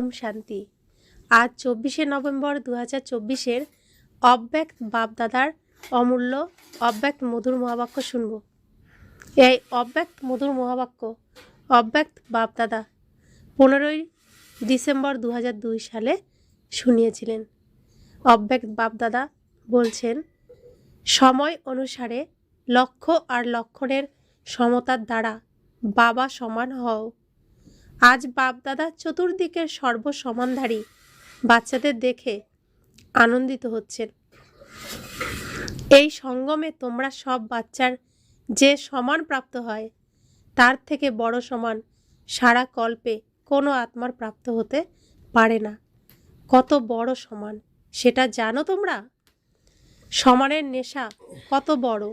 ওম শান্তি। আজ 24শে নভেম্বর 2024-এর অব্যক্ত বাপদাদার অমূল্য অব্যক্ত মধুর মহাবাক্য শুনব। এই অব্যক্ত মধুর মহাবাক্য অব্যক্ত বাপদাদা 15ই ডিসেম্বর 2002 সালে শুনিয়েছিলেন। অব্যক্ত বাপদাদা বলছেন, সময় অনুসারে লক্ষ্য আর লক্ষণের সমতার দ্বারা বাবা সমান হও। আজ বাপদাদা চতুর্দিকের সর্বসমানধারী বাচ্চাদের দেখে আনন্দিত হচ্ছেন। এই সঙ্গমে তোমরা সব বাচ্চার যে সমান প্রাপ্ত হয় তার থেকে বড় সমান সারা কল্পে কোনো আত্মার প্রাপ্ত হতে পারে না। কত বড় সমান সেটা জানো তোমরা? সমানের নেশা কত বড়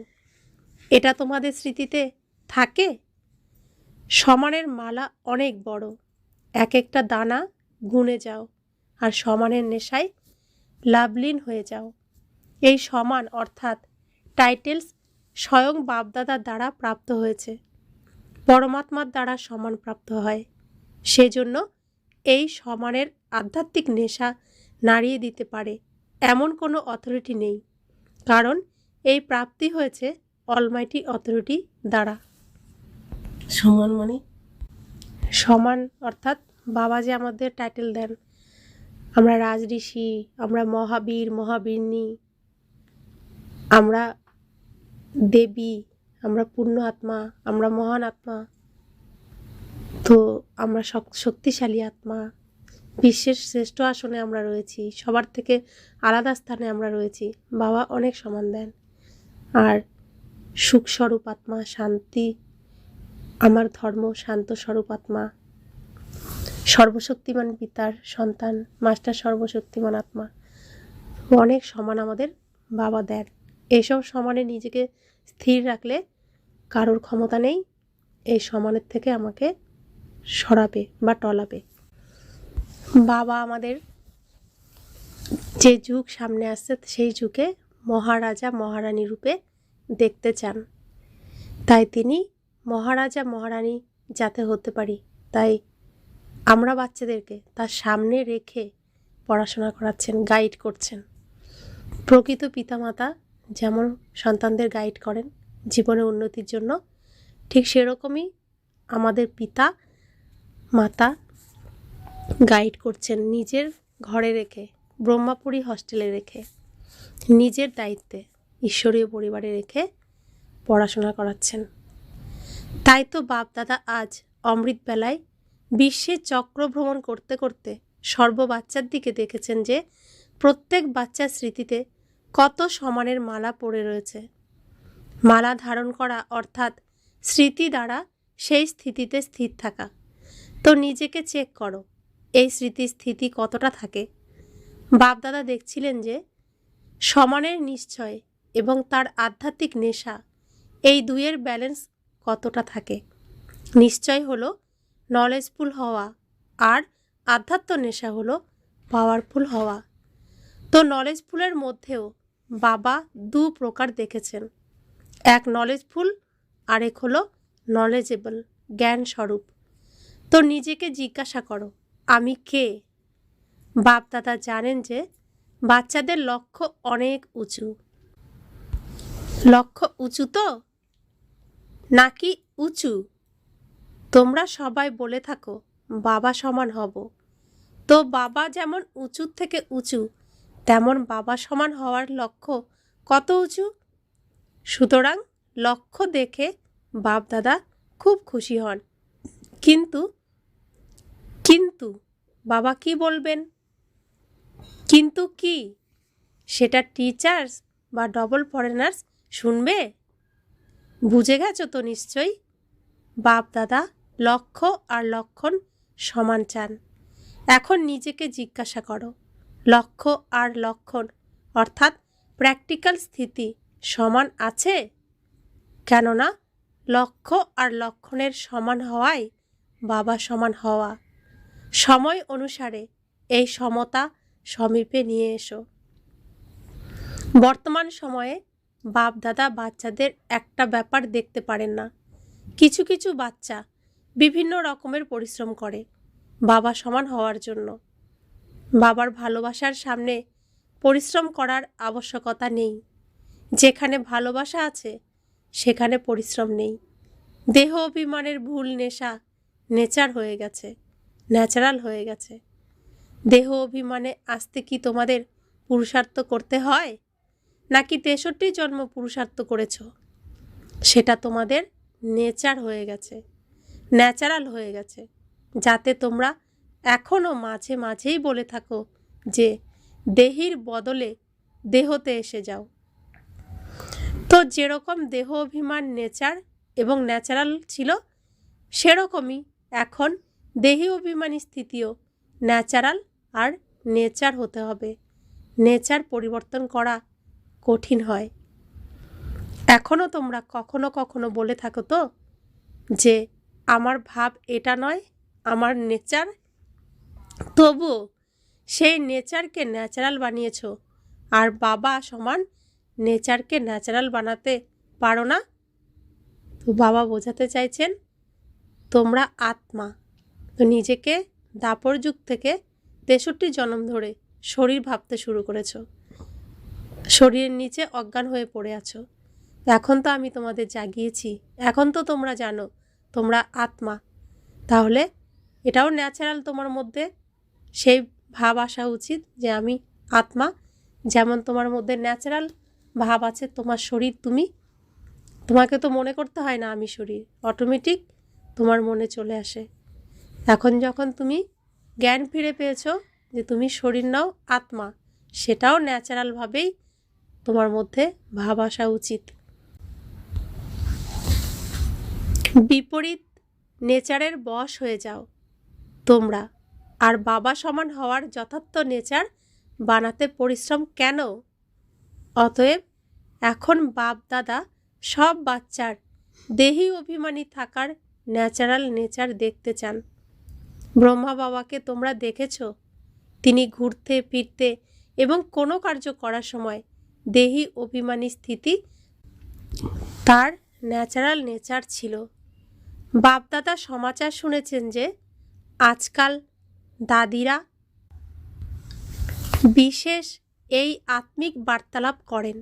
এটা তোমাদের স্মৃতিতে থাকে? সমানের মালা অনেক বড়, এক একটা দানা গুনে যাও আর সমানের নেশায় লাভলীন হয়ে যাও। এই সমান অর্থাৎ টাইটেলস স্বয়ং বাপদাদার দ্বারা প্রাপ্ত হয়েছে, পরমাত্মার দ্বারা সমান প্রাপ্ত হয়। সেজন্য এই সমানের আধ্যাত্মিক নেশা নাড়িয়ে দিতে পারে এমন কোনো অথরিটি নেই, কারণ এই প্রাপ্তি হয়েছে অলমাইটি অথরিটি দ্বারা। সমান মানে সমান অর্থাৎ বাবা যে আমাদের টাইটেল দেন, আমরা রাজঋষি, আমরা মহাবীর মহাবীরনী, আমরা দেবী, আমরা পূর্ণ আত্মা, আমরা মহান আত্মা, তো আমরা শক্তিশালী আত্মা, বিশ্বের শ্রেষ্ঠ আসনে আমরা রয়েছি, সবার থেকে আলাদা স্থানে আমরা রয়েছি। বাবা অনেক সমান দেন। আর সুখস্বরূপ আত্মা, শান্তি, আমার ধর্ম শান্ত স্বরূপ আত্মা, সর্বশক্তিমান পিতার সন্তান, মাস্টার সর্বশক্তিমান আত্মা, অনেক সমান আমাদের বাবা দেন। এইসব সমানে নিজেকে স্থির রাখলে কারোর ক্ষমতা নেই এই সমানের থেকে আমাকে সরাবে বা টলাবে। বাবা আমাদের যে যুগ সামনে আসছে সেই যুগে মহারাজা মহারানী রূপে দেখতে চান, তাই তিনি মহারাজা মহারানী যাতে হতে পারি, তাই আমরা বাচ্চাদেরকে তার সামনে রেখে পড়াশোনা করাচ্ছেন, গাইড করছেন। প্রকৃত পিতামাতা যেমন সন্তানদের গাইড করেন জীবনে উন্নতির জন্য, ঠিক সেরকমই আমাদের পিতা মাতা গাইড করছেন নিজের ঘরে রেখে, ব্রহ্মাপুরী হস্টেলে রেখে, নিজের দায়িত্বে ঈশ্বরীয় পরিবারে রেখে পড়াশোনা করাচ্ছেন। তাই তো বাপদাদা আজ অমৃত বেলায় বিশ্বে চক্র ভ্রমণ করতে করতে সর্ব বাচ্চার দিকে দেখেছেন যে প্রত্যেক বাচ্চার স্মৃতিতে কত সমানের মালা পড়ে রয়েছে। মালা ধারণ করা অর্থাৎ স্মৃতি দ্বারা সেই স্থিতিতে স্থির থাকা। তো নিজেকে চেক করো এই স্মৃতির স্থিতি কতটা থাকে। বাপদাদা দেখছিলেন যে সমানের নিশ্চয় এবং তার আধ্যাত্মিক নেশা, এই দুইয়ের ব্যালেন্স কতটা থাকে। নিশ্চয় হলো নলেজফুল হওয়া আর আধ্যাত্ম নেশা হলো পাওয়ারফুল হওয়া। তো নলেজফুলের মধ্যেও বাবা দু প্রকার দেখেছেন, এক নলেজফুল আর এক হলো নলেজেবল, জ্ঞান স্বরূপ। তো নিজেকে জিজ্ঞাসা করো আমি কে? বাপদাদা জানেন যে বাচ্চাদের লক্ষ্য অনেক উঁচু। লক্ষ্য উঁচু তো নাকি উঁচু? তোমরা সবাই বলে থাকো বাবা সমান হব, তো বাবা যেমন উঁচুর থেকে উঁচু তেমন বাবা সমান হওয়ার লক্ষ্য কত উঁচু। সুতরাং লক্ষ্য দেখে বাপদাদা খুব খুশি হন, কিন্তু কিন্তু বাবা কি বলবেন? কিন্তু কি সেটা টিচার্স বা ডবল ফরেনার্স শুনবে? বুঝে গেছো তো নিশ্চয়ই। বাপদাদা লক্ষ্য আর লক্ষণ সমান চান। এখন নিজেকে জিজ্ঞাসা করো লক্ষ্য আর লক্ষণ অর্থাৎ প্র্যাকটিক্যাল স্থিতি সমান আছে? কেননা লক্ষ্য আর লক্ষণের সমান হওয়াই বাবা সমান হওয়া। সময় অনুসারে এই সমতা সমীপে নিয়ে এসো। বর্তমান সময়ে বাপদাদা বাচ্চাদের একটা ব্যাপার দেখতে পারেন না। কিছু কিছু বাচ্চা বিভিন্ন রকমের পরিশ্রম করে, বাবা সমান হওয়ার জন্য। বাবার ভালোবাসার সামনে পরিশ্রম করার আবশ্যকতা নেই। যেখানে ভালোবাসা আছে সেখানে পরিশ্রম নেই। দেহ অভিমানের ভুল নেশা নেচার হয়ে গেছে, ন্যাচারাল হয়ে গেছে। দেহ অভিমানে আসতে কি তোমাদের পুরুষার্থ করতে হয়, নাকি 63 জন্ম পুরুষার্থ করেছ? সেটা তোমাদের নেচার হয়ে গেছে, ন্যাচারাল হয়ে গেছে, যাতে তোমরা এখনও মাঝে মাঝেই বলে থাকো যে দেহির বদলে দেহতে এসে যাও। তো যেরকম দেহ অভিমান নেচার এবং ন্যাচারাল ছিল, সেরকমই এখন দেহি অভিমানী স্থিতিও ন্যাচারাল আর নেচার হতে হবে। নেচার পরিবর্তন করা কঠিন হয়। এখনও তোমরা কখনো কখনো বলে থাকো তো যে আমার ভাব এটা নয়, আমার নেচার। তবুও সেই নেচারকে ন্যাচারাল বানিয়েছ, আর বাবা সমান নেচারকে ন্যাচারাল বানাতে পারো না। তো বাবা বোঝাতে চাইছেন তোমরা আত্মা। তো নিজেকে দাপর যুগ থেকে 63 জন্ম ধরে শরীর ভাবতে শুরু করেছ, শরীরের নিচে অজ্ঞান হয়ে পড়ে আছো। এখন তো আমি তোমাদের জাগিয়েছি, এখন তো তোমরা জানো তোমরা আত্মা। তাহলে এটাও ন্যাচারাল তোমার মধ্যে সেই ভাব আসা উচিত যে আমি আত্মা। যেমন তোমার মধ্যে ন্যাচারাল ভাব আছে, তোমার শরীর তুমি, তোমাকে তো মনে করতে হয় না আমি শরীর, অটোমেটিক তোমার মনে চলে আসে। এখন যখন তুমি জ্ঞান ফিরে পেয়েছো যে তুমি শরীর নাও, আত্মা, সেটাও ন্যাচারালভাবেই তোমার মধ্যে ভাব আসা উচিত। বিপরীত নেচারের বশ হয়ে যাও তোমরা, আর বাবা সমান হওয়ার যথার্থ নেচার বানাতে পরিশ্রম কেন? অতএব এখন বাপ দাদা সব বাচ্চার দেহি অভিমানী থাকার ন্যাচারাল নেচার দেখতে চান। ব্রহ্মা বাবাকে তোমরা দেখেছ, তিনি ঘুরতে ফিরতে এবং কোনো কার্য করার সময় দেহি অভিমানী স্থিতি তার ন্যাচারাল নেচার ছিল। বাপদাদা সমাচার শুনেছেন যে আজকাল দাদিরা বিশেষ এই আত্মিক বার্তালাপ করেন।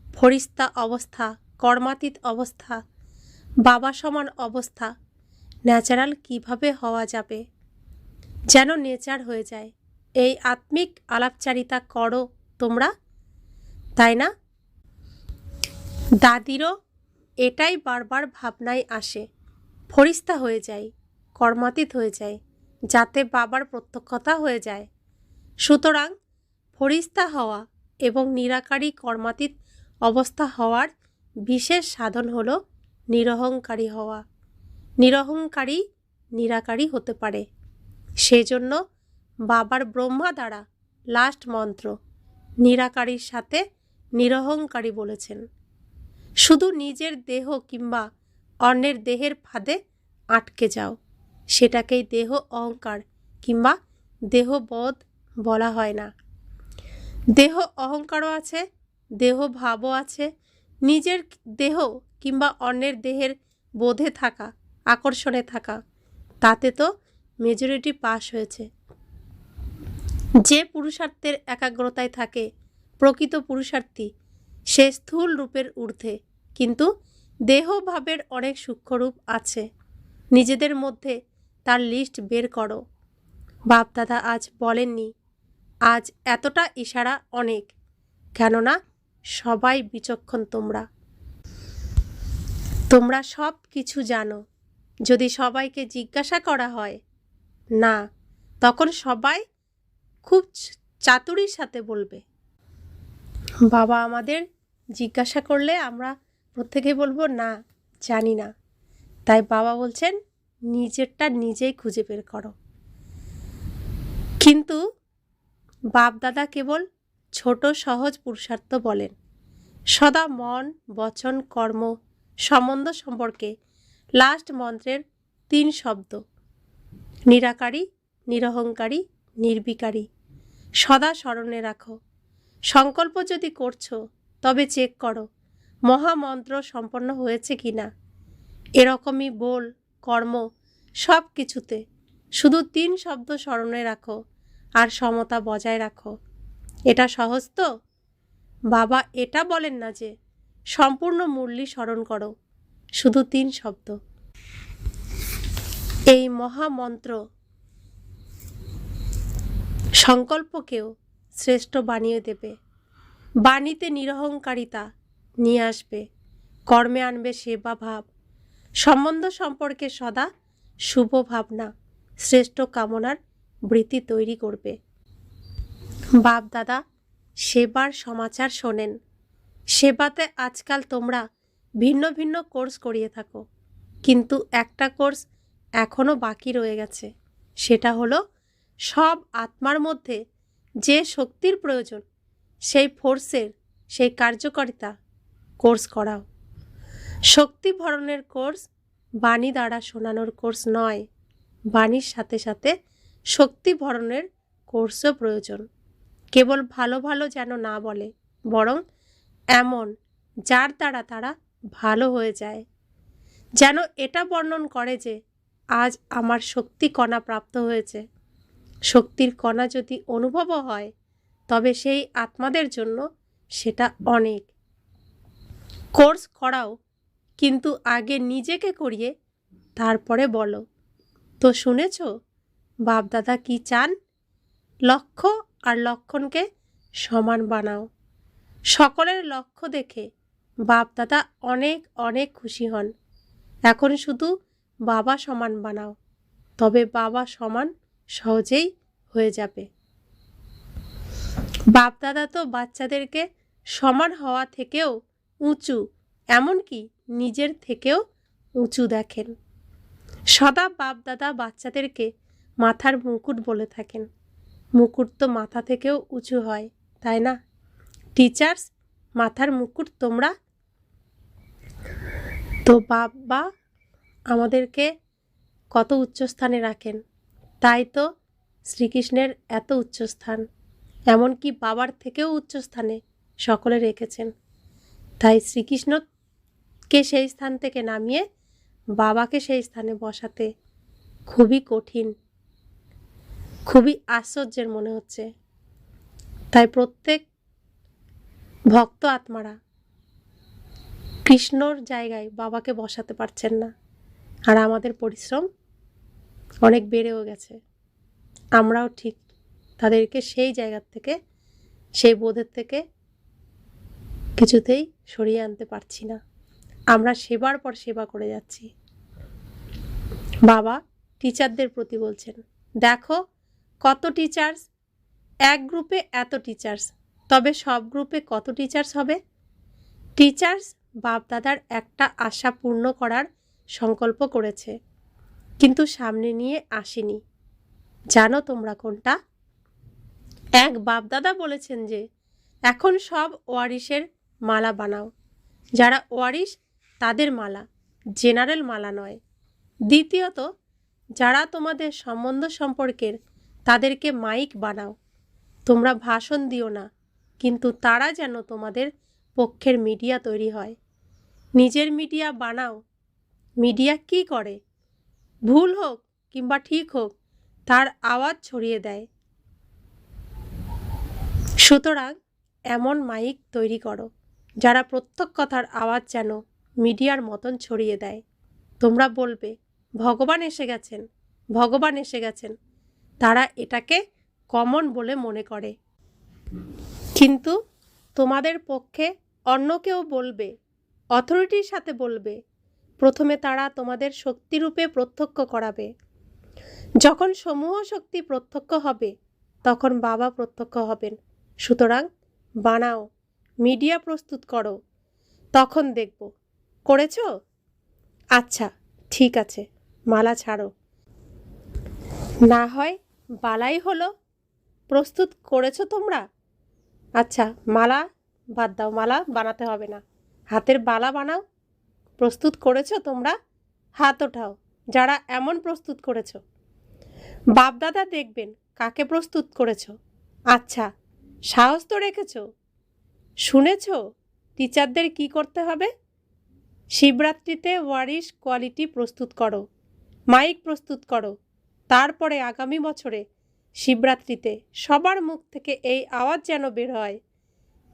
ফরিস্তা অবস্থা, কর্মাতীত অবস্থা, বাবা সমান অবস্থা ন্যাচারাল কিভাবে হওয়া যাবে, যেন নেচার হয়ে যায়। এই আত্মিক আলাপচারিতা করো তোমরা, তাই না? দাদিরও এটাই বারবার ভাবনায় আসে, ফরিস্তা হয়ে যায়, কর্মাতীত হয়ে যায়, যাতে বাবার প্রত্যক্ষতা হয়ে যায়। সুতরাং ফরিস্তা হওয়া এবং নিরাকারী কর্মাতীত অবস্থা হওয়ার বিশেষ সাধন হল নিরহংকারী হওয়া। নিরহংকারী নিরাকারী হতে পারে, সেজন্য বাবার ব্রহ্মা দ্বারা লাস্ট মন্ত্র নিরাকারীর সাথে নিরহংকারী বলেছেন। শুধু নিজের দেহ কিংবা অন্যের দেহের ফাঁদে আটকে যাও, সেটাকেই দেহ অহংকার কিংবা দেহবোধ বলা হয় না। দেহ অহংকারও আছে, দেহ ভাবও আছে। নিজের দেহ কিংবা অন্যের দেহের বোধে থাকা, আকর্ষণে থাকা, তাতে তো মেজরিটি পাস হয়েছে। যে পুরুষার্থের একাগ্রতায় থাকে প্রকৃত পুরুষার্থী, সে স্থূল রূপের ঊর্ধ্বে, কিন্তু দেহভাবের অনেক সূক্ষ্মরূপ আছে। নিজেদের মধ্যে তার লিস্ট বের করো। বাপদাদা আজ বলেননি, আজ এতটা ইশারা অনেক, কেননা সবাই বিচক্ষণ। তোমরা সব কিছু জানো। যদি সবাইকে জিজ্ঞাসা করা হয় না, তখন সবাই খুব চাতুরির সাথে বলবে। বাবা আমাদের জিজ্ঞাসা করলে আমরা প্রত্যেকে বলবো না, জানি না। তাই বাবা বলছেন নিজেরটা নিজেই খুঁজে বের করো। কিন্তু বাপ দাদা কেবল ছোট সহজ পুরুষার্থ বলেন। সদা মন, বচন, কর্ম সম্বন্ধ সম্পর্কে লাস্ট মন্ত্রের 3 শব্দ নিরাকারী, নিরহংকারী, নির্বিকারী সদা স্মরণে রাখো। সংকল্প যদি করছো তবে চেক করো মহামন্ত্র সম্পন্ন হয়েছে কিনা। এরকমই বল, কর্ম সব কিছুতে শুধু 3 শব্দ স্মরণে রাখো আর সমতা বজায় রাখো। এটা সহজ তো? বাবা এটা বলেন না যে সম্পূর্ণ মুরলি স্মরণ করো, শুধু 3 শব্দ। এই মহামন্ত্র সংকল্পকেও শ্রেষ্ঠ বানিয়ে দেবে। বাণীতে নিরহংকারিতা নিয়ে আসবে, কর্মে আনবে সেবা ভাব, সম্বন্ধ সম্পর্কে সদা শুভ ভাবনা, শ্রেষ্ঠ কামনার বৃত্তি তৈরি করবে। বাপ দাদা সেবার সমাচার শোনেন। সেবাতে আজকাল তোমরা ভিন্ন ভিন্ন কোর্স করিয়ে থাকো, কিন্তু একটা কোর্স এখনো বাকি রয়ে গেছে। সেটা হলো সব আত্মার মধ্যে যে শক্তির প্রয়োজন, সেই ফোর্সের, সেই কার্যকারিতা কোর্স করাও। শক্তি ভরণের কোর্স বাণী দ্বারা শোনানোর কোর্স নয়। বাণীর সাথে সাথে শক্তি ভরণের কোর্সও প্রয়োজন। কেবল ভালো ভালো যেন না বলে, বরং এমন যার দ্বারা তারা ভালো হয়ে যায়, যেন এটা বর্ণন করে যে আজ আমার শক্তি কণা প্রাপ্ত হয়েছে। শক্তির কণা যদি অনুভবও হয়, তবে সেই আত্মাদের জন্য সেটা অনেক। কোর্স করাও, কিন্তু আগে নিজেকে করিয়ে তারপরে বলো। তো শুনেছ বাপদাদা কি চান? লক্ষ্য আর লক্ষণকে সমান বানাও। সকলের লক্ষ্য দেখে বাপদাদা অনেক অনেক খুশি হন। এখন শুধু বাবা সমান বানাও, তবে বাবা সমান সহজেই হয়ে যাবে। বাপদাদা তো বাচ্চাদেরকে সমান হওয়া থেকেও উঁচু, এমনকি নিজের থেকেও উঁচু দেখেন। সদা বাপদাদা বাচ্চাদেরকে মাথার মুকুট বলে থাকেন। মুকুট তো মাথা থেকেও উঁচু হয়, তাই না? টিচার্স মাথার মুকুট তোমরা। তো বাবা আমাদেরকে কত উচ্চস্থানে রাখেন, তাই তো শ্রীকৃষ্ণের এত উচ্চস্থান, এমনকি বাবার থেকেও উচ্চস্থানে সকলে রেখেছেন। তাই শ্রীকৃষ্ণকে সেই স্থান থেকে নামিয়ে বাবাকে সেই স্থানে বসাতে খুবই কঠিন, খুবই আশ্চর্যের মনে হচ্ছে। তাই প্রত্যেক ভক্ত আত্মারা কৃষ্ণর জায়গায় বাবাকে বসাতে পারছেন না, আর আমাদের পরিশ্রম অনেক বেড়েও গেছে। আমরাও ঠিক তাদেরকে সেই জায়গার থেকে, সেই বোধের থেকে কিছুতেই সরিয়ে আনতে পারছি না। আমরা সেবার পর সেবা করে যাচ্ছি। বাবা টিচারদের প্রতি বলছেন, দেখো কত টিচার্স, এক গ্রুপে এত টিচার্স, তবে সব গ্রুপে কত টিচার্স হবে? টিচার্স বাপদাদার একটা আশা পূর্ণ করার সংকল্প করেছে, কিন্তু সামনে নিয়ে আসেনি। জানো তোমরা কোনটা? এক বাপদাদা বলেছেন যে এখন সব ওয়ারিশের মালা বানাও। যারা ওয়ারিশ তাদের মালা, জেনারেল মালা নয়। দ্বিতীয়ত, যারা তোমাদের সম্বন্ধ সম্পর্কের, তাদেরকে মাইক বানাও। তোমরা ভাষণ দিও না, কিন্তু তারা যেন তোমাদের পক্ষের মিডিয়া তৈরি হয়। নিজের মিডিয়া বানাও। মিডিয়া কি করে? ভুল হোক কিংবা ঠিক হোক, তার আওয়াজ ছড়িয়ে দেয়। সুতরাং এমন মাইক তৈরি করো যারা প্রত্যেক কথার আওয়াজ যেন মিডিয়ার মতন ছড়িয়ে দেয়। তোমরা বলবে ভগবান এসে গেছেন, ভগবান এসে গেছেন। তারা এটাকে কমন বলে মনে করে, কিন্তু তোমাদের পক্ষে অন্য কেউ বলবে, অথরিটির সাথে বলবে। প্রথমে তারা তোমাদের শক্তিরূপে প্রত্যক্ষ করাবে। যখন সমূহ শক্তি প্রত্যক্ষ হবে, তখন বাবা প্রত্যক্ষ হবেন। সুতরাং বানাও, মিডিয়া প্রস্তুত করো, তখন দেখব। করেছ? আচ্ছা ঠিক আছে, মালা ছাড়ো। না হয় বালাই হলো। প্রস্তুত করেছো তোমরা? আচ্ছা মালা বাদ দাও, মালা বানাতে হবে না, হাতের বালা বানাও। প্রস্তুত করেছো তোমরা? হাত ওঠাও যারা এমন প্রস্তুত করেছো। বাপদাদা দেখবেন কাকে প্রস্তুত করেছো। আচ্ছা সাহস তো রেখেছো। শুনেছ টিচারদের কি করতে হবে? শিবরাত্রিতে ওয়ারিশ কোয়ালিটি প্রস্তুত করো, মাইক প্রস্তুত করো, তারপরে আগামী বছরে শিবরাত্রিতে সবার মুখ থেকে এই আওয়াজ যেন বের হয়,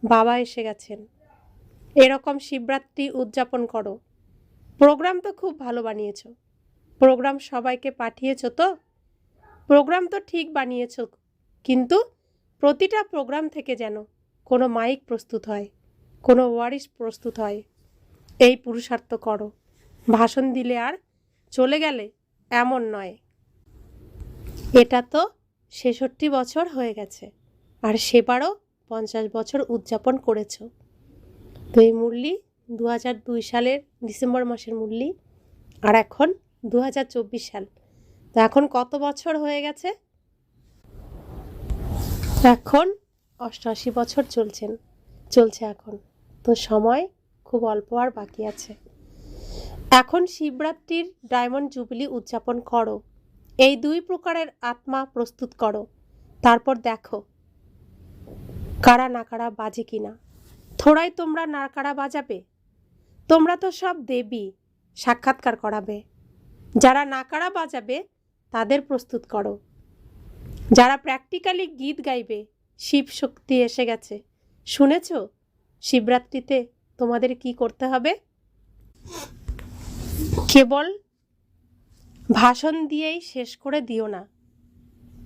বাবা এসে গেছেন। এরকম শিবরাত্রি উদযাপন করো। প্রোগ্রাম তো খুব ভালো বানিয়েছো। প্রোগ্রাম সবাইকে পাঠিয়েছো তো? প্রোগ্রাম তো ঠিক বানিয়েছো, কিন্তু প্রতিটা প্রোগ্রাম থেকে যেন কোনো মাইক প্রস্তুত হয়, কোনো ওয়ারিশ প্রস্তুত হয়। এই পুরুষার্থ করো। ভাষণ দিলে আর চলে গেলে এমন নয়। এটা তো ৬৬ বছর হয়ে গেছে, আর সেবারও ৫০ বছর উদযাপন করেছ। তো এই মুরলি ২০০২ সালের ডিসেম্বর মাসের মুরলি, আর এখন ২০২৪ সাল। তো এখন কত বছর হয়ে গেছে? এখন ৮৮ বছর চলছে এখন। তো সময় খুব অল্প আর বাকি আছে। এখন শিবরাত্রির ডায়মন্ড জুবিলি উদযাপন করো। এই ২ প্রকারের আত্মা প্রস্তুত করো। তারপর দেখো কারা নাকারা বাজে কিনা। থোড়াই তোমরা নাকারা বাজাবে? তোমরা তো সব দেবী, সাক্ষাৎকার করাবে। যারা নাকারা বাজাবে তাদের প্রস্তুত করো। যারা প্র্যাকটিক্যালি গীত গাইবে, শিব শক্তি এসে গেছে। শুনেছ শিবরাত্রিতে তোমাদের কি করতে হবে? কেবল ভাষণ দিয়েই শেষ করে দিও না।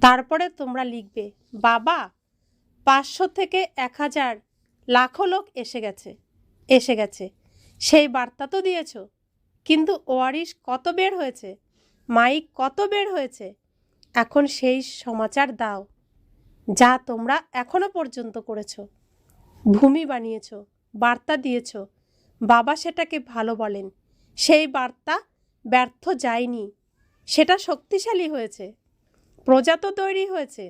তারপরে তোমরা লিখবে, বাবা ৫০০ থেকে ১০০০ লাখো লোক এসে গেছে। সেই বার্তা তো দিয়েছ, কিন্তু ওয়ারিশ কত বের হয়েছে, মাইক কত বের হয়েছে? এখন সেই সমাচার দাও যা তোমরা এখনো পর্যন্ত করেছ। ভূমি বানিয়েছ, বার্তা দিয়েছ, বাবা সেটাকে ভালো বলেন। সেই বার্তা ব্যর্থ যায়নি, সেটা শক্তিশালী হয়েছে। প্রজা তো তৈরি হয়েছে,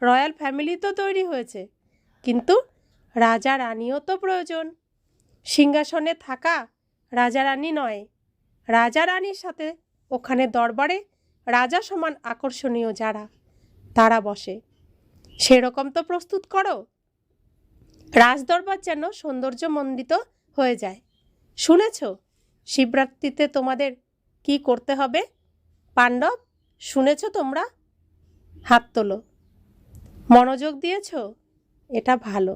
রয়্যাল ফ্যামিলি তো তৈরি হয়েছে, কিন্তু রাজা রানীও তো প্রয়োজন। সিংহাসনে থাকা রাজা রানী নয়, রাজা রানীর সাথে ওখানে দরবারে রাজা সমান আকর্ষণীয় যারা, তারা বসে। সেরকম তো প্রস্তুত করো, রাজদরবার যেন সৌন্দর্যমণ্ডিত হয়ে যায়। শুনেছ শিবরাত্রিতে তোমাদের কি করতে হবে? পাণ্ডব, শুনেছ তোমরা? হাত তোলো। মনোযোগ দিয়েছ? এটা ভালো।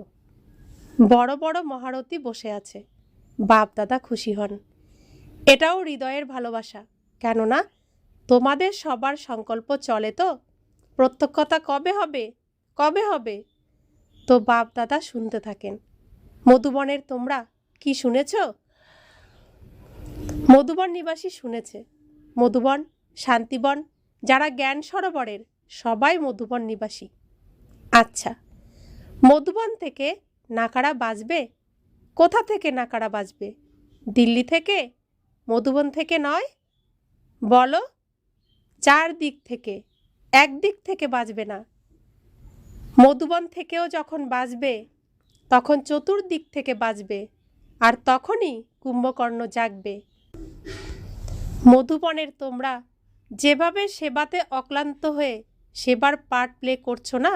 বড় বড় মহারথী বসে আছে, বাপ দাদা খুশি হন। এটাও হৃদয়ের ভালোবাসা, কেননা তোমাদের সবার সংকল্প চলে তো। প্রত্যক্ষতা কবে হবে? তো বাপ দাদা শুনতে থাকেন। মধুবনের তোমরা কি শুনেছ? মধুবন নিবাসী শুনেছে। মধুবন, শান্তিবন, যারা জ্ঞান সরোবরের সবাই মধুবন নিবাসী। আচ্ছা, মধুবন থেকে নাকারা বাজবে? কোথা থেকে নাকারা বাজবে? দিল্লি থেকে? মধুবন থেকে নয়? বলো। ৪ দিক থেকে, একদিক থেকে বাজবে না। মধুবন থেকেও যখন বাজবে তখন চতুর্দিক থেকে বাজবে, আর তখনই কুম্ভকর্ণ জাগবে। মধুবনের তোমরা যেভাবে সেবাতে অক্লান্ত হয়ে সেবার পার্ট প্লে করছো না,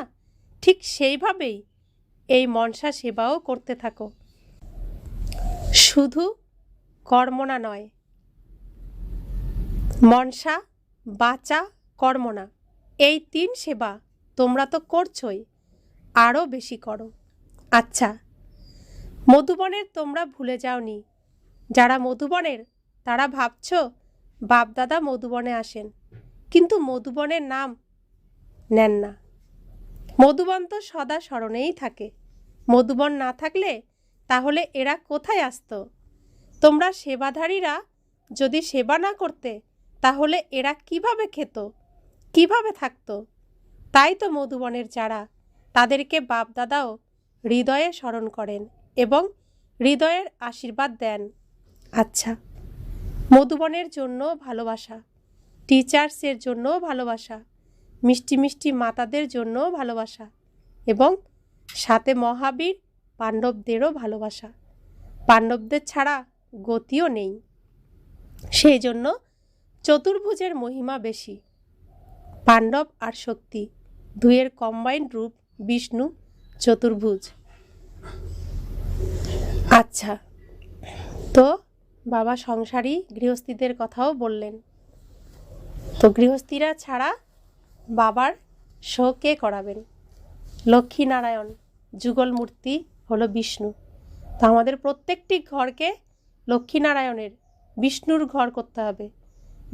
ঠিক সেইভাবেই এই মনসা সেবাও করতে থাকো। শুধু কর্মনা নয়, মনসা, বাচা, কর্মনা, এই ৩ সেবা তোমরা তো করছোই, আরও বেশি করো। আচ্ছা, মধুবনের তোমরা ভুলে যাওনি। যারা মধুবনের তারা ভাবছ বাপদাদা মধুবনে আসেন, কিন্তু মধুবনের নাম নেন না। মধুবন তো সদা স্মরণেই থাকে। মধুবন না থাকলে তাহলে এরা কোথায় আসতো? তোমরা সেবাধারীরা যদি সেবা না করতে তাহলে এরা কিভাবে খেত, কিভাবে থাকতো? তাই তো মধুবনের যারা, তাদেরকে বাপদাদাও হৃদয়ে স্মরণ করেন এবং হৃদয়ের আশীর্বাদ দেন। আচ্ছা, মধুবনের জন্য ভালোবাসা, টিচার্সের জন্য ভালোবাসা, মিষ্টি মিষ্টি মাতাদের জন্য ভালোবাসা, এবং সাথে মহাবীর পাণ্ডবদেরও ভালোবাসা। পাণ্ডবদের ছাড়া গতিও নেই, সেই জন্য চতুর্ভুজের মহিমা বেশি। পাণ্ডব আর শক্তি দুইয়ের কম্বাইন্ড রূপ বিষ্ণু চতুর্ভুজ। আচ্ছা, তো বাবা সংসারী গৃহস্থীদের কথাও বললেন। তো গৃহস্থীরা ছাড়া বাবার শো কে করাবেন? লক্ষ্মীনারায়ণ যুগল মূর্তি হলো বিষ্ণু। তো আমাদের প্রত্যেকটি ঘরকে লক্ষ্মীনারায়ণের, বিষ্ণুর ঘর করতে হবে।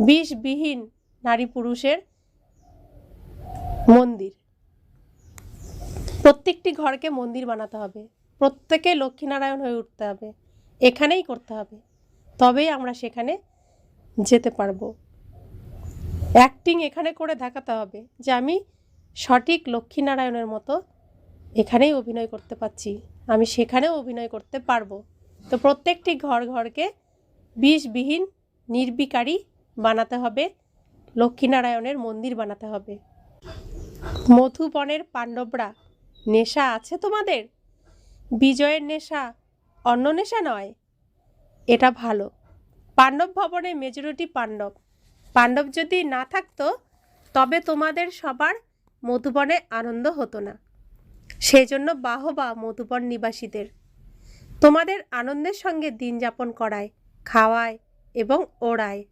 বিষবিহীন নারী পুরুষের মন্দির, প্রত্যেকটি ঘরকে মন্দির বানাতে হবে। প্রত্যেকে লক্ষ্মীনারায়ণ হয়ে উঠতে হবে, এখানেই করতে হবে, তবেই আমরা সেখানে যেতে পারবো। অ্যাক্টিং এখানে করে দেখাতে হবে যে আমি সঠিক লক্ষ্মীনারায়ণের মতো এখানেই অভিনয় করতে পারছি, আমি সেখানেও অভিনয় করতে পারবো। তো প্রত্যেকটি ঘরকে বিষবিহীন নির্বিকারী বানাতে হবে, লক্ষ্মীনারায়ণের মন্দির বানাতে হবে। মধুবনের পাণ্ডবরা, নেশা আছে তোমাদের? বিজয়ের নেশা অন্য নেশা নয়, এটা ভালো। পাণ্ডব ভবনে মেজরিটি পাণ্ডব। পাণ্ডব যদি না থাকতো তবে তোমাদের সবার মধুবনে আনন্দ হতো না। সেই জন্য বাহবা মধুবন নিবাসীদের, তোমাদের আনন্দের সঙ্গে দিন যাপন করায়, খাওয়ায় এবং ওড়ায়।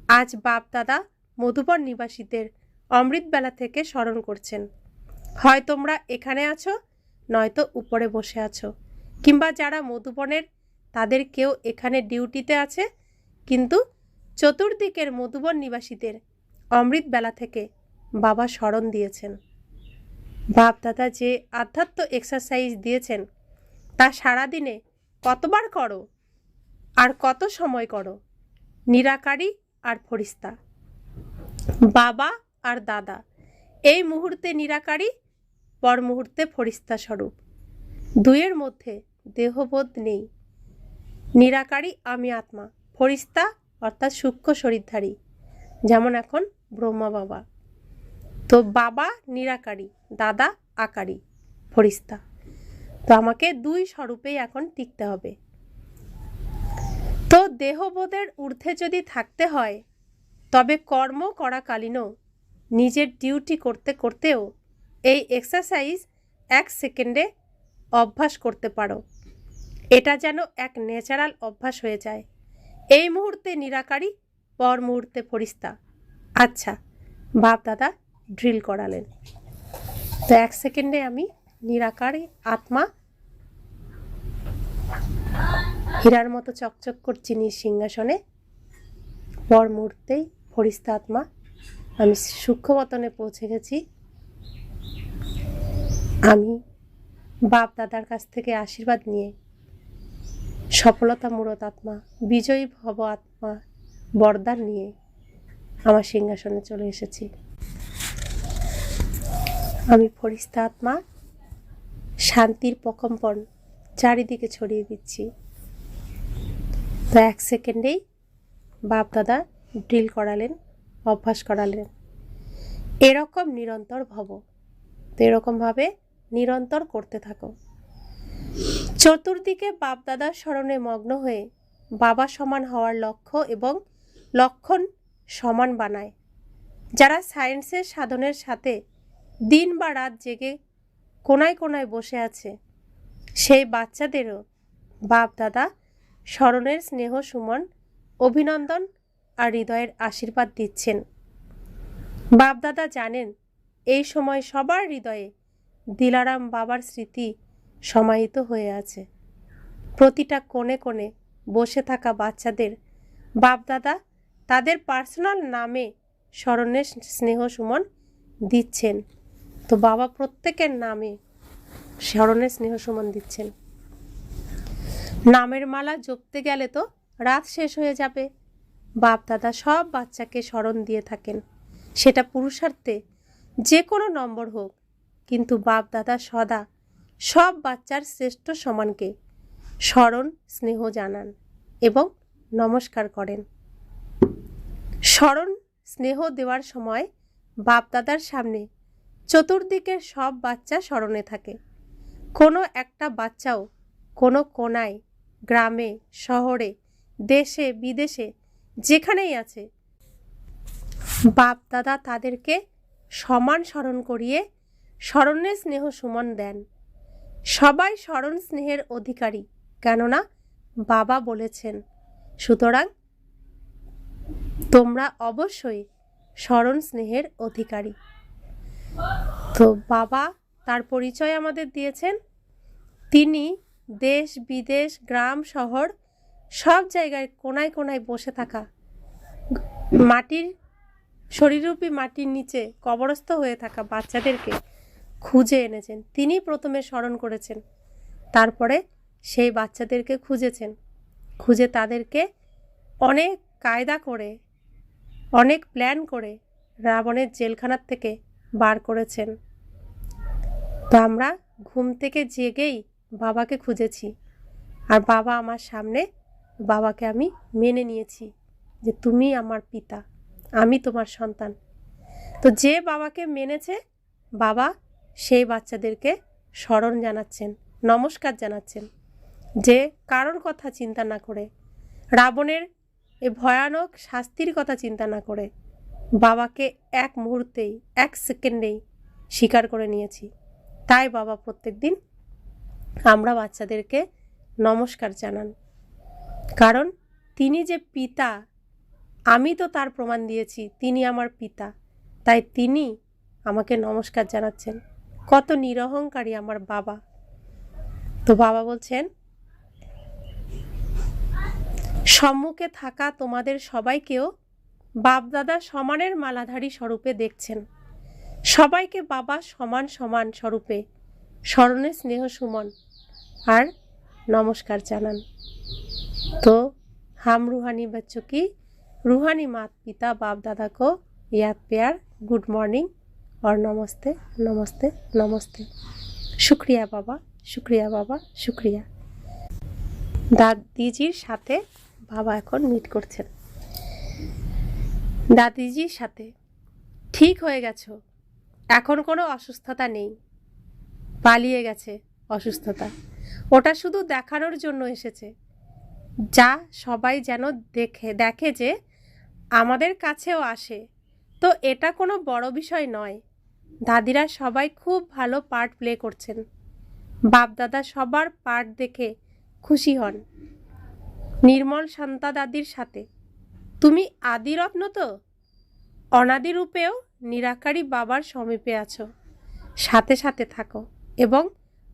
আজ বাপ দাদা মধুবন নিবাসীদের অমৃতবেলা থেকে স্মরণ করছেন। হয় তোমরা এখানে আছো, নয়তো উপরে বসে আছো, কিংবা যারা মধুবনের তাদের কেউ এখানে ডিউটিতে আছে, কিন্তু চতুর্দিকের মধুবন নিবাসীদের অমৃতবেলা থেকে বাবা স্মরণ দিয়েছেন। বাপ দাদা যে আধ্যাত্ম এক্সারসাইজ দিয়েছেন তা সারাদিনে কতবার করো আর কত সময় করো? নিরাকারী আর ফরিস্তা, বাবা আর দাদা এই মুহূর্তে নিরাকারী, পর মুহূর্তে ফরিস্তা স্বরূপ। দুইয়ের মধ্যে দেহবোধ নেই। নিরাকারী আমি আত্মা, ফরিস্তা অর্থাৎ সূক্ষ্ম শরীরধারী, যেমন এখন ব্রহ্মা বাবা। তো বাবা নিরাকারী, দাদা আকারী, ফরিস্তা। তো আমাকে দুই স্বরূপেই এখন টিকতে হবে। তো দেহবোধের ঊর্ধ্বে যদি থাকতে হয় তবে কর্ম করাকালীনও নিজের ডিউটি করতে করতেও এই এক্সারসাইজ 1 সেকেন্ডে অভ্যাস করতে পারো। এটা যেন এক ন্যাচারাল অভ্যাস হয়ে যায়। এই মুহূর্তে নিরাকারী, পর মুহূর্তে ফরিস্তা। আচ্ছা, বাপ দাদা ড্রিল করালেন। তো 1 সেকেন্ডে আমি নিরাকারী আত্মা, হীরার মতো চকচক করছি নিজ সিংহাসনে, পর মুহূর্তেই ফরিস্তা আত্মা, আমি সূক্ষ্মবতনে পৌঁছে গেছি। আমি বাপ দাদার কাছ থেকে আশীর্বাদ নিয়ে সফলতা মূরত আত্মা, বিজয়ী ভব আত্মা বরদান নিয়ে আমার সিংহাসনে চলে এসেছি। আমি ফরিস্তা আত্মা শান্তির প্রকম্পন চারিদিকে ছড়িয়ে দিচ্ছি। তো 1 সেকেন্ডেই বাপ দাদা ড্রিল করালেন, অভ্যাস করালেন। এরকম নিরন্তর ভব। তো এরকমভাবে নিরন্তর করতে থাকো। চতুর্দিকে বাপ দাদার স্মরণে মগ্ন হয়ে বাবা সমান হওয়ার লক্ষ্য এবং লক্ষণ সমান বানায়। যারা সায়েন্সের সাধনের সাথে দিন বা রাত জেগে কোনায় কোনায় বসে আছে, সেই বাচ্চাদেরও বাপ দাদা স্মরণের স্নেহ সুমন, অভিনন্দন আর হৃদয়ের আশীর্বাদ দিচ্ছেন। বাপ দাদা জানেন এই সময় সবার হৃদয়ে দিলারাম বাবার স্মৃতি সমাহিত হয়ে আছে। প্রতিটা কোণে কোণে বসে থাকা বাচ্চাদের বাপ দাদা তাদের পার্সোনাল নামে স্মরণের স্নেহ সুমন দিচ্ছেন। তো বাবা প্রত্যেকের নামে স্মরণের স্নেহ সুমন দিচ্ছেন। নামের মালা জপতে গেলে তো রাত শেষ হয়ে যাবে। বাপ দাদা সব বাচ্চাকে স্মরণ দিয়ে থাকেন, সেটা পুরুষার্থে যে কোনো নম্বর হোক, কিন্তু বাপ দাদা সদা সব বাচ্চার শ্রেষ্ঠ সমানকে স্মরণ স্নেহ জানান এবং নমস্কার করেন। স্মরণ স্নেহ দেওয়ার সময় বাপ দাদার সামনে চতুর্দিকের সব বাচ্চা স্মরণে থাকে। কোনো একটা বাচ্চাও কোনো কোনায়, গ্রামে, শহরে, দেশে, বিদেশে যেখানেই আছে, বাপ দাদা তাদেরকে সমান স্মরণ করিয়ে স্মরণের স্নেহ সুমন দেন। সবাই স্মরণ স্নেহের অধিকারী, কেননা বাবা বলেছেন। সুতরাং তোমরা অবশ্যই স্মরণ স্নেহের অধিকারী। তো বাবা তার পরিচয় আমাদের দিয়েছেন। তিনি দেশ বিদেশ গ্রাম শহর সব জায়গায় কোনায় কোনায় বসে থাকা মাটির শরীররূপী মাটির নিচে কবরস্থ হয়ে থাকা বাচ্চাদেরকে খুঁজে এনেছেন। তিনি প্রথমে স্মরণ করেছেন, তারপরে সেই বাচ্চাদেরকে খুঁজেছেন, খুঁজে তাদেরকে অনেক কায়দা করে অনেক প্ল্যান করে রাবণের জেলখানার থেকে বার করেছেন। তো আমরা ঘুম থেকে জেগেই বাবাকে খুঁজেছি, আর বাবা আমার সামনে, বাবাকে আমি মেনে নিয়েছি যে তুমি আমার পিতা, আমি তোমার সন্তান। তো যে বাবাকে মেনেছে, বাবা সেই বাচ্চাদেরকে স্মরণ জানাচ্ছেন, নমস্কার জানাচ্ছেন, যে কারোর কথা চিন্তা না করে, রাবণের এই ভয়ানক শাস্তির কথা চিন্তা না করে বাবাকে এক মুহূর্তেই এক সেকেন্ডেই স্বীকার করে নিয়েছি। তাই বাবা প্রত্যেক দিন আমরা বাচ্চাদেরকে নমস্কার জানান, কারণ তিনি যে পিতা, আমি তো তার প্রমাণ দিয়েছি তিনি আমার পিতা, তাই তিনি আমাকে নমস্কার জানাচ্ছেন। কত নিরহংকারী আমার বাবা। তো বাবা বলছেন, সম্মুখে থাকা তোমাদের সবাইকেও বাপদাদা সমানের মালাধারী স্বরূপে দেখছেন। সবাইকে বাবা সমান সমান স্বরূপে স্মরণে স্নেহ সুমন আর নমস্কার জানান। तो हम रूहानी बच्चों की रूहानी माता पिता बाप दादा को याद प्यार गुड मॉर्निंग और नमस्ते नमस्ते नमस्ते। शुक्रिया बाबा, शुक्रिया बाबा, शुक्रिया। দাদিজির সাথে বাবা এখন মিট করছেন। দাদিজির সাথে, ঠিক হয়ে গেছো, এখন কোনো অসুস্থতা নেই, পালিয়ে গেছে অসুস্থতা, ওটা শুধু দেখানোর জন্য এসেছে, যা সবাই যেন দেখে যে আমাদের কাছেও আসে। তো এটা কোনো বড় বিষয় নয়। দাদিরা সবাই খুব ভালো পার্ট প্লে করছেন, বাপদাদা সবার পার্ট দেখে খুশি হন। নির্মল শান্তা দাদির সাথে, তুমি আদিরত্ন তো, অনাদি রূপেও নিরাকারী বাবার সমীপে আছো, সাথে সাথে থাকো এবং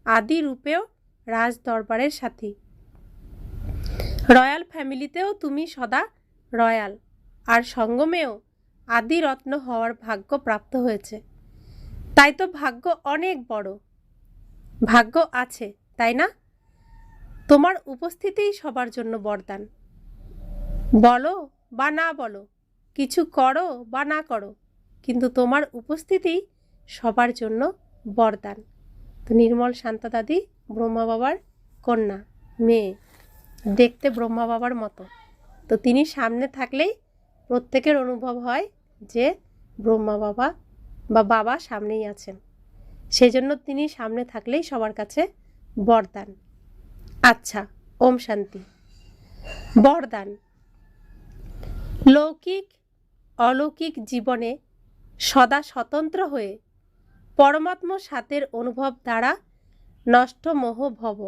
আদি রূপেও রাজ দরবারের সাথী। রয়্যাল ফ্যামিলিতেও তুমি সদা রয়্যাল, আর সঙ্গমেও আদি রত্ন হওয়ার ভাগ্য প্রাপ্ত হয়েছে। তাই তো ভাগ্য অনেক বড়, ভাগ্য আছে, তাই না? তোমার উপস্থিতিই সবার জন্য বরদান। বলো বা না বলো, কিছু করো বা না করো, কিন্তু তোমার উপস্থিতি সবার জন্য বরদান। তো নির্মল শান্তা দাদি ব্রহ্মা বাবার কন্যা, মেয়ে, দেখতে ব্রহ্মা বাবার মতো। তো তিনি সামনে থাকলেই প্রত্যেকের অনুভব হয় যে ব্রহ্মা বাবা বা বাবা সামনেই আছেন, সেই জন্য তিনি সামনে থাকলেই সবার কাছে বরদান। আচ্ছা, ওম শান্তি। বরদান, লৌকিক অলৌকিক জীবনে সদা স্বতন্ত্র হয়ে পরমাত্ম সাতের অনুভব দ্বারা নষ্ট মোহ ভব।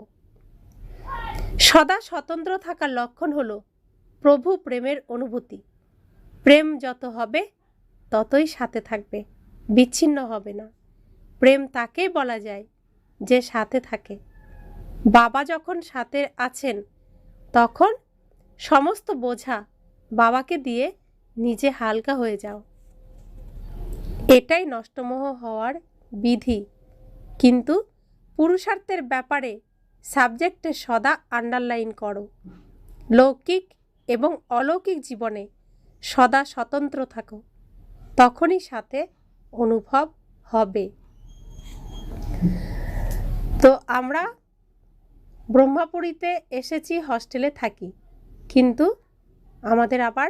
সদা স্বতন্ত্র থাকার লক্ষণ হল প্রভু প্রেমের অনুভূতি। প্রেম যত হবে ততই সাথে থাকবে, বিচ্ছিন্ন হবে না। প্রেম তাকেই বলা যায় যে সাথে থাকে। বাবা যখন সাথে আছেন তখন সমস্ত বোঝা বাবাকে দিয়ে নিজে হালকা হয়ে যাও। এটাই নষ্টমোহ হওয়ার বিধি। কিন্তু পুরুষার্থের ব্যাপারে সাবজেক্টে সদা আন্ডারলাইন করো। লৌকিক এবং অলৌকিক জীবনে সদা স্বতন্ত্র থাকো, তখনই সাথে অনুভব হবে। তো আমরা ব্রহ্মাপুরীতে এসেছি, হস্টেলে থাকি, কিন্তু আমাদের আবার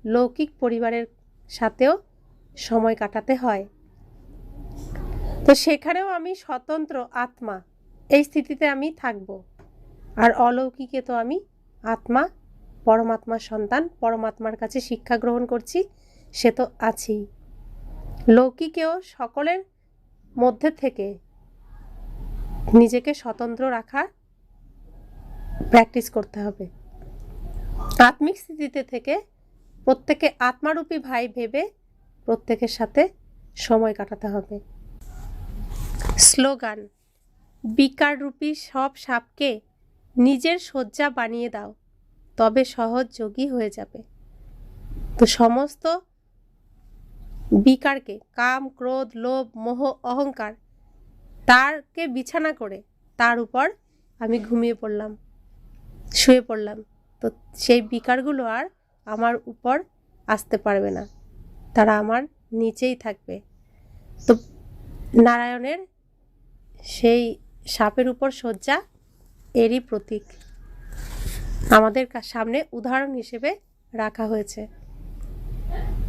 লৌকিক পরিবারের সাথেও সময় কাটাতে হয়। তো সেখানেও আমি স্বতন্ত্র আত্মা, এই স্থিতিতে আমি থাকব। আর অলৌকিকে তো আমি আত্মা, পরমাত্মার সন্তান, পরমাত্মার কাছে শিক্ষা গ্রহণ করছি, সে তো আছেই। লৌকিকেও সকলের মধ্যে থেকে নিজেকে স্বতন্ত্র রাখার প্র্যাকটিস করতে হবে। আত্মিক স্থিতিতে থেকে প্রত্যেকে আত্মারূপী ভাই ভেবে প্রত্যেকের সাথে সময় কাটাতে হবে। স্লোগান: বিকাররূপী সব সাপকে নিজের শয্যা বানিয়ে দাও, তবে সহজ যোগী হয়ে যাবে। তো সমস্ত বিকারকে, কাম, ক্রোধ, লোভ, মোহ, অহংকার, তারকে বিছানা করে তার উপর আমি ঘুমিয়ে পড়লাম, শুয়ে পড়লাম। তো সেই বিকারগুলো আর আমার উপর আসতে পারবে না, তারা আমার নিচেই থাকবে। তো নারায়ণের সেই সাপের উপর শয্যা এরই প্রতীক আমাদের সামনে উদাহরণ হিসেবে রাখা হয়েছে।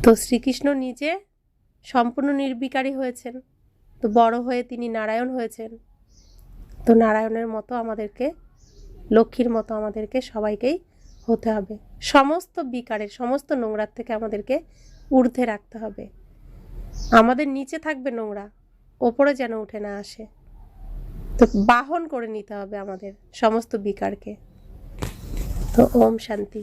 তো শ্রীকৃষ্ণ নিজে সম্পূর্ণ নির্বিকারী হয়েছেন, তো বড় হয়ে তিনি নারায়ণ হয়েছেন। তো নারায়ণের মতো আমাদেরকে, লক্ষ্মীর মতো আমাদেরকে সবাইকেই হতে হবে। সমস্ত বিকারের, সমস্ত নোংরার থেকে আমাদেরকে ঊর্ধ্বে রাখতে হবে। আমাদের নিচে থাকবে নোংরা, ওপরে যেন উঠে না আসে। তো বাহন করে নিতে হবে আমাদের সমস্ত বিকারকে। তো ওম শান্তি।